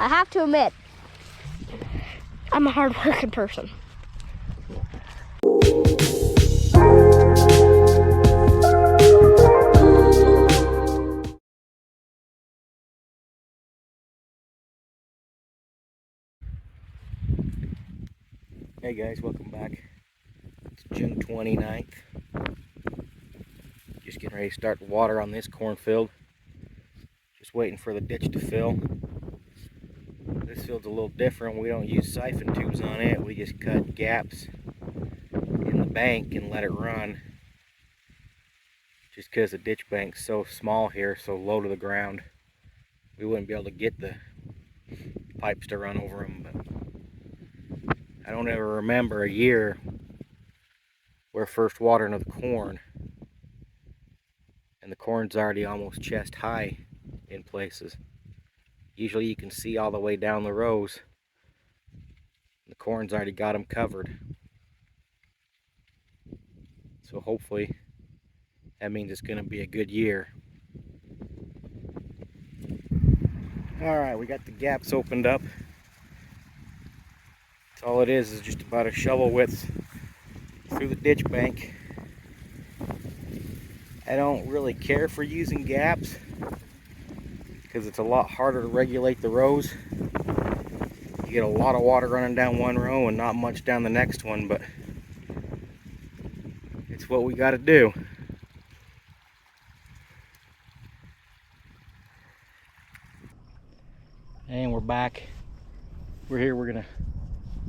I have to admit, I'm a hard-working person. Hey guys, welcome back. It's June 29th. Just getting ready to start the water on this cornfield. Just waiting for the ditch to fill. This field's a little different. We don't use siphon tubes on it. We just cut gaps in the bank and let it run. Just because the ditch bank's so small here, so low to the ground, we wouldn't be able to get the pipes to run over them. But I don't ever remember a year where first watering of the corn and the corn's already almost chest high in places. Usually you can see all the way down the rows. The corn's already got them covered. So hopefully that means it's going to be a good year. Alright, we got the gaps opened up. That's all it is just about a shovel width through the ditch bank. I don't really care for using gaps because it's a lot harder to regulate the rows. You get a lot of water running down one row and not much down the next one, but it's what we got to do. And we're back. We're here. We're getting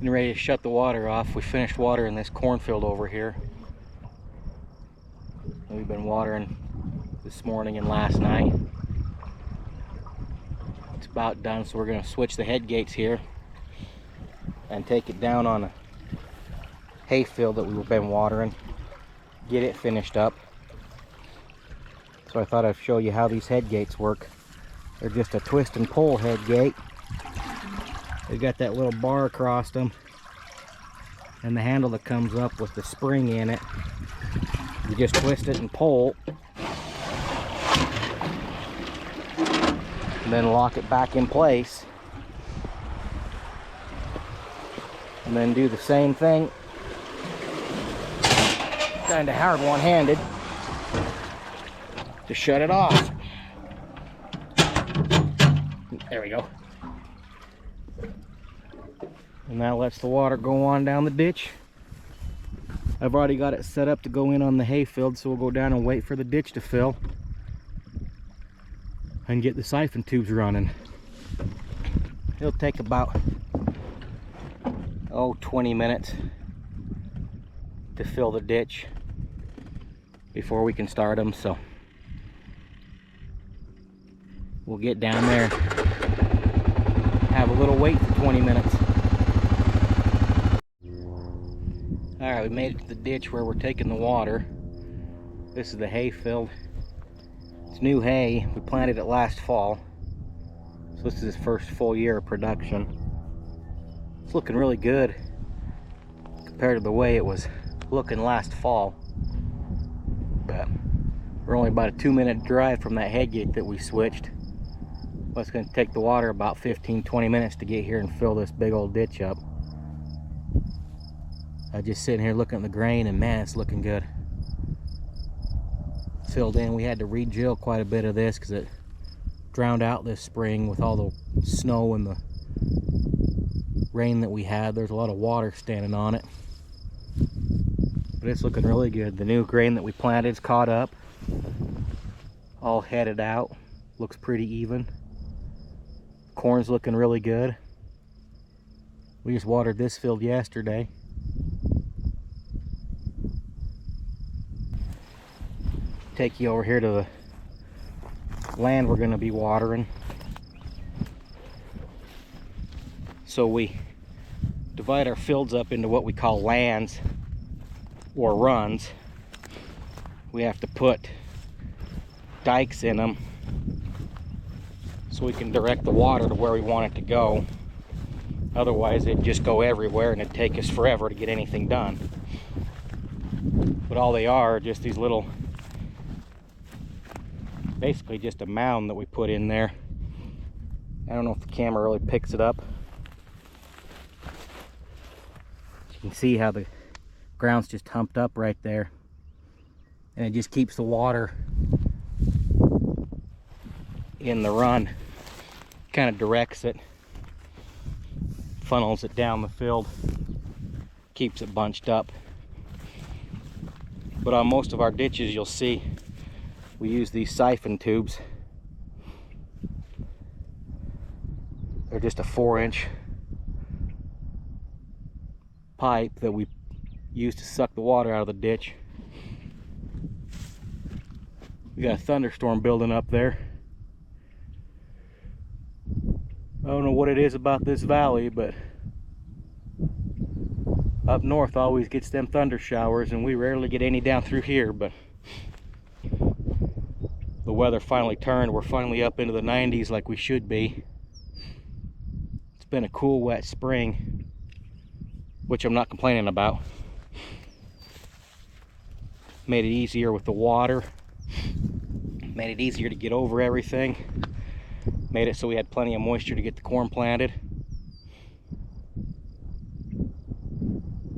ready to shut the water off. We finished watering this cornfield over here. And we've been watering this morning and last night. It's about done, so we're going to switch the head gates here and take it down on a hay field that we've been watering. Get it finished up. So I thought I'd show you how these head gates work. They're just a twist and pull head gate. They got that little bar across them and the handle that comes up with the spring in it. You just twist it and pull and then lock it back in place, and then do the same thing, kind of hard one-handed, to shut it off. There we go. And that lets the water go on down the ditch. I've already got it set up to go in on the hay field, so we'll go down and wait for the ditch to fill and get the siphon tubes running. It'll take about 20 minutes to fill the ditch before we can start them, so we'll get down there, have a little wait for 20 minutes. Alright, we made it to the ditch where we're taking the water. This is the hay field. It's new hay. We planted it last fall, so this is his first full year of production. It's looking really good compared to the way it was looking last fall. But we're only about a 2-minute drive from that head gate that we switched. But it's going to take the water about 15-20 minutes to get here and fill this big old ditch up. I'm just sitting here looking at the grain, and man, it's looking good. Filled in. We had to re-gill quite a bit of this because it drowned out this spring with all the snow and the rain that we had. There's a lot of water standing on it, but it's looking really good. The new grain that we planted is caught up, all headed out, looks pretty even. Corn's looking really good. We just watered this field yesterday. Take you over here to the land we're going to be watering. So we divide our fields up into what we call lands or runs. We have to put dikes in them so we can direct the water to where we want it to go. Otherwise it'd just go everywhere and it'd take us forever to get anything done. But all they are just these little, basically just a mound that we put in there I don't know if the camera really picks it up. You can see how the ground's just humped up right there. And it just keeps the water in the run. Kind of directs it, funnels it down the field, keeps it bunched up. But on most of our ditches, you'll see we use these siphon tubes. They're just a 4-inch pipe that we use to suck the water out of the ditch. We got a thunderstorm building up there. I don't know what it is about this valley, but up north always gets them thunder showers, and we rarely get any down through here. But the weather finally turned. We're finally up into the 90s like we should be. It's been a cool, wet spring, which I'm not complaining about. Made it easier with the water. Made it easier to get over everything. Made it so we had plenty of moisture to get the corn planted.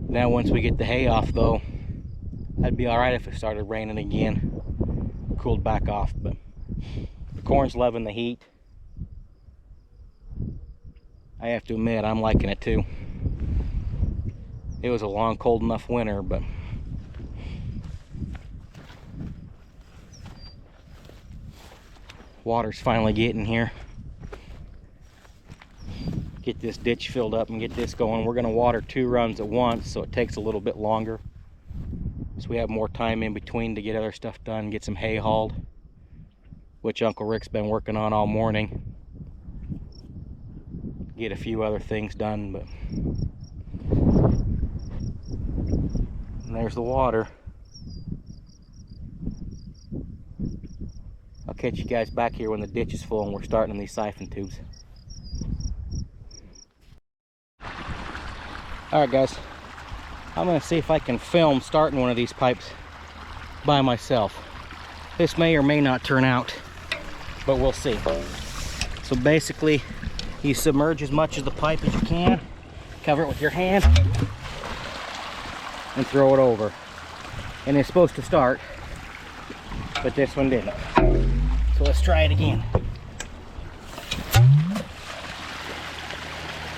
Now once we get the hay off though, I'd be alright if it started raining again. Cooled back off, but the corn's loving the heat. I have to admit, I'm liking it too. It was a long, cold enough winter, but water's finally getting here. Get this ditch filled up and get this going. We're going to water 2 runs at once, so it takes a little bit longer, so we have more time in between to get other stuff done, get some hay hauled, which Uncle Rick's been working on all morning. Get a few other things done, but and there's the water. I'll catch you guys back here when the ditch is full and we're starting on these siphon tubes. Alright guys, I'm going to see if I can film starting one of these pipes by myself. This may or may not turn out, but we'll see. So basically, you submerge as much of the pipe as you can, cover it with your hand, and throw it over. And it's supposed to start, but this one didn't. So let's try it again.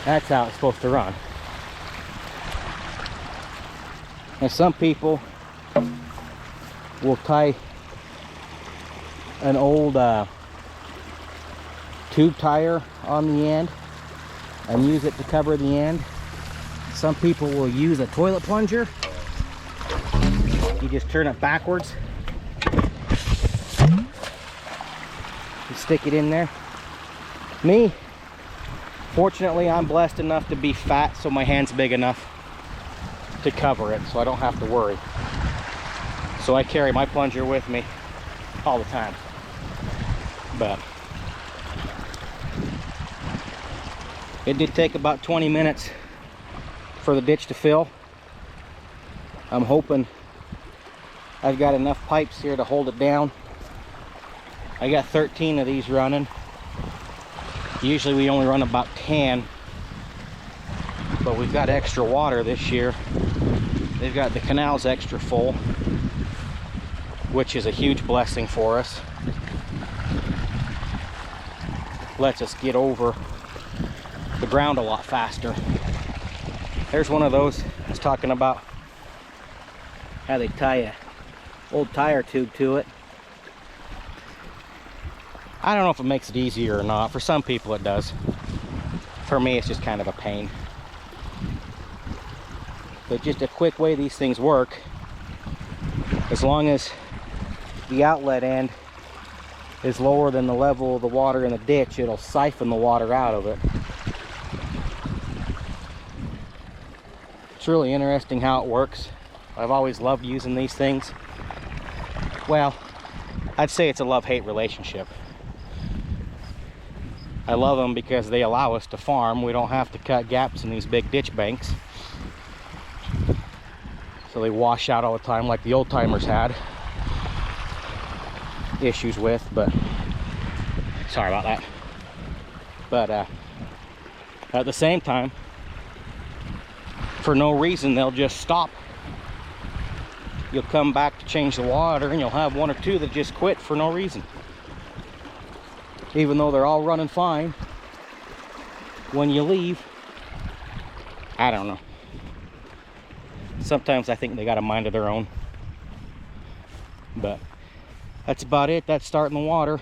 That's how it's supposed to run. And some people will tie an old tube tire on the end and use it to cover the end. Some people will use a toilet plunger. You just turn it backwards. You stick it in there. Me, fortunately, I'm blessed enough to be fat, so my hand's big enough to cover it, so I don't have to worry. So I carry my plunger with me all the time. But it did take about 20 minutes for the ditch to fill. I'm hoping I've got enough pipes here to hold it down. I got 13 of these running. Usually we only run about 10, but we've got extra water this year. They've got the canals extra full, which is a huge blessing for us. Lets us get over the ground a lot faster. There's one of those I was talking about, how they tie a old tire tube to it. I don't know if it makes it easier or not. For some people it does. For me, it's just kind of a pain. But just a quick way these things work, as long as the outlet end is lower than the level of the water in the ditch, it'll siphon the water out of it. It's really interesting how it works. I've always loved using these things. Well, I'd say it's a love-hate relationship. I love them because they allow us to farm. We don't have to cut gaps in these big ditch banks, so they wash out all the time like the old timers had issues with. But sorry about that. But at the same time, for no reason, they'll just stop. You'll come back to change the water and you'll have one or two that just quit for no reason. Even though they're all running fine, when you leave, I don't know. Sometimes I think they got a mind of their own. But that's about it. That's starting the water.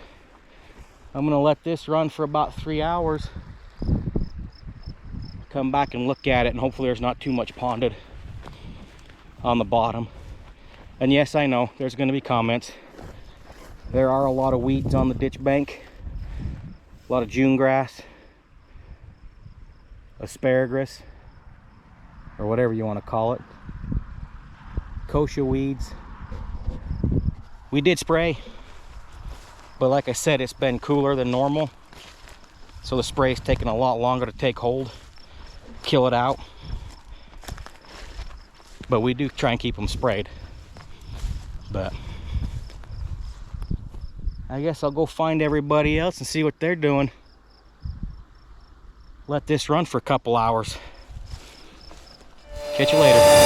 I'm gonna let this run for about 3 hours. Come back and look at it, and hopefully there's not too much ponded on the bottom. And yes, I know there's going to be comments. There are a lot of weeds on the ditch bank, a lot of June grass, asparagus, or whatever you want to call it, kochia weeds. We did spray, but like I said, it's been cooler than normal, so the spray's taking a lot longer to take hold, kill it out. But we do try and keep them sprayed. But I guess I'll go find everybody else and see what they're doing. Let this run for a couple hours. Catch you later.